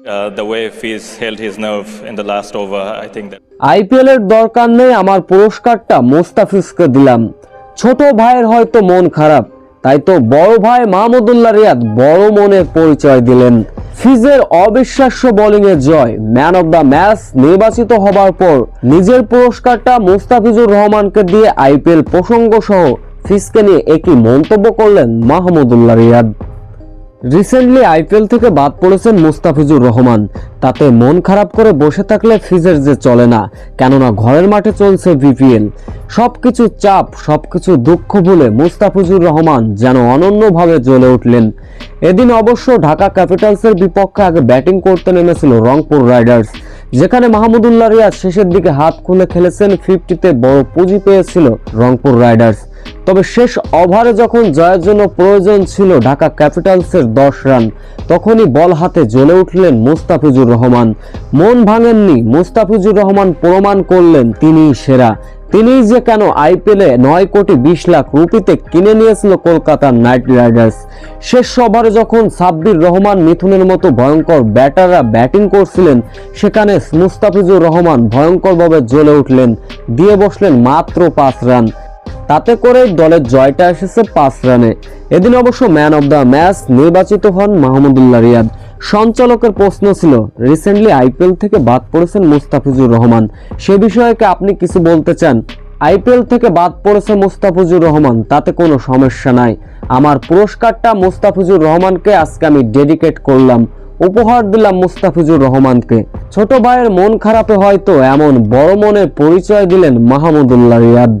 The way Fiz held his nerve in the last over, I think that IPL এর দরকার নেই, আমার পুরস্কারটা মুস্তাফিজকে দিলাম। ছোট ভাইয়ের হয়তো মন খারাপ, তাই তো বড় ভাই মাহমুদুল্লাহ রিয়াদ বড় মনের পরিচয় দিলেন। ফিজের অবিশ্বাস্য বোলিং এর জয়, ম্যান অব দ্য ম্যাচ নির্বাচিত হবার পর নিজের পুরস্কারটা মুস্তাফিজুর রহমানকে দিয়ে আইপিএল প্রসঙ্গ সহ ফিজকে নিয়ে একই মন্তব্য করলেন মাহমুদুল্লাহ রিয়াদ। রিসেন্টলি আইপিএল থেকে বাদ পড়েছেন মুস্তাফিজুর রহমান, তাতে মন খারাপ করে বসে থাকলে ফিজের যে চলে না, কেননা ঘরের মাঠে চলছে বিপিএল। সবকিছু চাপ, সবকিছু দুঃখ ভুলে মুস্তাফিজুর রহমান যেন অনন্যভাবে জ্বলে উঠলেন। এদিন অবশ্য ঢাকা ক্যাপিটালসের বিপক্ষে আগে ব্যাটিং করতে নেমেছিল রংপুর রাইডার্স, যেখানে মাহমুদুল্লাহ রিয়াদ শেষের দিকে হাত খুলে খেলেছেন। 50-তে বড় পুঁজি পেয়েছিল রংপুর রাইডার্স, তবে শেষ ওভারে যখন জয়ের জন্য প্রয়োজন ছিল ঢাকা ক্যাপিটালসের 10 রান, তখনই বল হাতে জ্বলে উঠলেন মুস্তাফিজুর রহমান। মন ভাঙেননি মুস্তাফিজুর রহমান, প্রমাণ করলেন তিনিই সেরা। তিনিই যে কেন আইপিএলে 9 কোটি 20 লাখ রুপিতে কিনে নিয়েছিল কলকাতা নাইট রাইডার্স। শেষ ওভারে যখন সাব্বির রহমান, মিথুনের মতো ভয়ঙ্কর ব্যাটাররা ব্যাটিং করছিলেন, সেখানে মুস্তাফিজুর রহমান ভয়ঙ্করভাবে জ্বলে উঠলেন, দিয়ে বসলেন মাত্র 5 রান। তাতে করে দলের জয়টা এসেছে 5 রানে। এদিন অবশ্য ম্যান অব দ্য ম্যাচ নির্বাচিত হন মাহমুদুল্লাহ রিয়াদ। সঞ্চালকের প্রশ্ন ছিল, রিসেন্টলি আইপিএল থেকে বাদ পড়েছেন মুস্তাফিজুর রহমান, সে বিষয়ে কি আপনি কিছু বলতে চান? আইপিএল থেকে বাদ পড়েছে মুস্তাফিজুর রহমান, তাতে কোনো সমস্যা নাই। আমার পুরস্কারটা মুস্তাফিজুর রহমানকে আজকে আমি ডেডিকেট করলাম, উপহার দিলাম মুস্তাফিজুর রহমানকে। ছোট ভাইয়ের মন খারাপে হয়তো এমন বড় মনের পরিচয় দিলেন মাহমুদুল্লাহ রিয়াদ।